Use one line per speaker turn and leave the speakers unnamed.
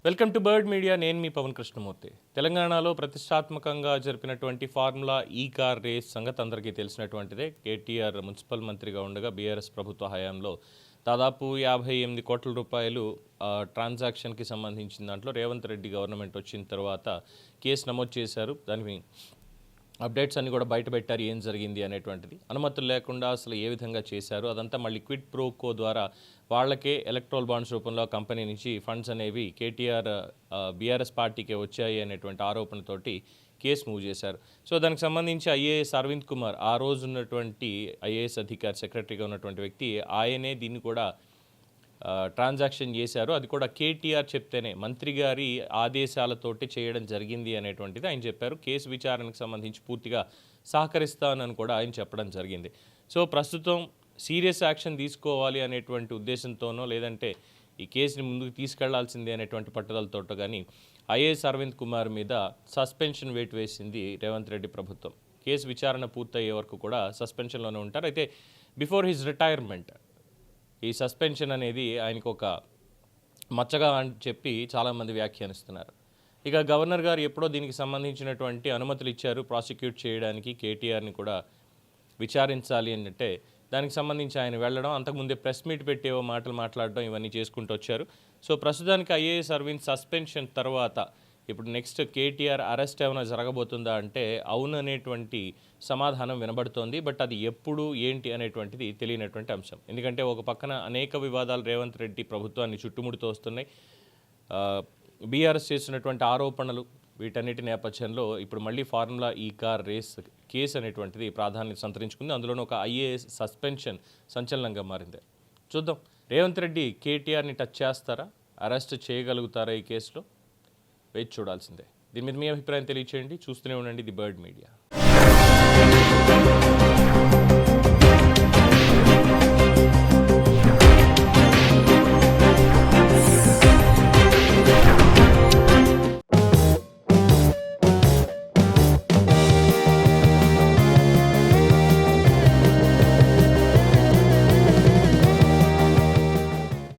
Welcome to bird media. నేను మీ పవన్ కృష్ణమూర్తి. తెలంగాణలో ప్రతిష్టాత్మకంగా జరిపినటువంటి ఫార్ములా ఈ కార్ రేస్ సంగతి అందరికీ తెలిసినటువంటిదే. కేటీఆర్ మున్సిపల్ మంత్రిగా ఉండగా బీఆర్ఎస్ ప్రభుత్వ హయాంలో దాదాపు 58 కోట్ల రూపాయలు ట్రాన్సాక్షన్కి సంబంధించిన దాంట్లో రేవంత్ రెడ్డి గవర్నమెంట్ వచ్చిన తర్వాత కేసు నమోదు చేశారు. దానికి అప్డేట్స్ అన్ని కూడా బయటపెట్టారు, ఏం జరిగింది అనేటువంటిది. అనుమతులు లేకుండా అసలు ఏ విధంగా చేశారు, అదంతా మళ్ళీ క్విడ్ ప్రో కో ద్వారా వాళ్ళకే ఎలక్ట్రల్ బాండ్స్ రూపంలో కంపెనీ నుంచి ఫండ్స్ అనేవి కేటీఆర్ బీఆర్ఎస్ పార్టీకే వచ్చాయి అనేటువంటి ఆరోపణతోటి కేసు మూవ్ చేశారు. సో దానికి సంబంధించి ఐఏఎస్ అరవింద్ కుమార్, ఆ రోజు ఉన్నటువంటి ఐఏఎస్ అధికారి, సెక్రటరీగా ఉన్నటువంటి వ్యక్తి, ఆయనే దీన్ని కూడా ట్రాన్సాక్షన్ చేశారు. అది కూడా కేటీఆర్ చెప్తేనే, మంత్రి గారి ఆదేశాలతోటి చేయడం జరిగింది అనేటువంటిది ఆయన చెప్పారు. కేసు విచారణకు సంబంధించి పూర్తిగా సహకరిస్తానని కూడా ఆయన చెప్పడం జరిగింది. సో ప్రస్తుతం సీరియస్ యాక్షన్ తీసుకోవాలి అనేటువంటి ఉద్దేశంతోనో, లేదంటే ఈ కేసుని ముందుకు తీసుకెళ్లాల్సిందే అనేటువంటి పట్టుదలతోటో కానీ ఐఏఎస్ అరవింద్ కుమార్ మీద సస్పెన్షన్ వేటు వేసింది రేవంత్ రెడ్డి ప్రభుత్వం. కేసు విచారణ పూర్తయ్యే వరకు కూడా సస్పెన్షన్లోనే ఉంటారు. అయితే బిఫోర్ హిజ్ రిటైర్మెంట్ ఈ సస్పెన్షన్ అనేది ఆయనకు ఒక మచ్చగా అని చెప్పి చాలామంది వ్యాఖ్యానిస్తున్నారు. ఇక గవర్నర్ గారు ఎప్పుడో దీనికి సంబంధించినటువంటి అనుమతులు ఇచ్చారు ప్రాసిక్యూట్ చేయడానికి, కేటీఆర్ని కూడా విచారించాలి అంటే దానికి సంబంధించి ఆయన వెళ్ళడం, అంతకుముందే ప్రెస్ మీట్ పెట్టేవో మాటలు మాట్లాడడం, ఇవన్నీ చేసుకుంటూ వచ్చారు. సో ప్రస్తుతానికి ఐఏఎస్ అరవింద్ సస్పెన్షన్ తర్వాత ఇప్పుడు నెక్స్ట్ కేటీఆర్ అరెస్ట్ ఏమైనా జరగబోతుందా అంటే అవును అనేటువంటి సమాధానం వినబడుతోంది. బట్ అది ఎప్పుడు ఏంటి అనేటువంటిది తెలియనటువంటి అంశం. ఎందుకంటే ఒక పక్కన అనేక వివాదాలు రేవంత్ రెడ్డి ప్రభుత్వాన్ని చుట్టుముడుతూ వస్తున్నాయి. బీఆర్ఎస్ చేసినటువంటి ఆరోపణలు, వీటన్నిటి నేపథ్యంలో ఇప్పుడు మళ్ళీ ఫార్ములా ఈ కార్ రేస్ కేసు అనేటువంటిది ప్రాధాన్యత సంతరించుకుంది. అందులోనూ ఒక ఐఏఎస్ సస్పెన్షన్ సంచలనంగా మారింది. చూద్దాం, రేవంత్ రెడ్డి కేటీఆర్ని టచ్ చేస్తారా, అరెస్ట్ చేయగలుగుతారా ఈ కేసులో? వేచి చూడాల్సిందే. దీని మీద మీ అభిప్రాయం తెలియచేయండి. చూస్తూనే ఉండండి ది బర్డ్ మీడియా.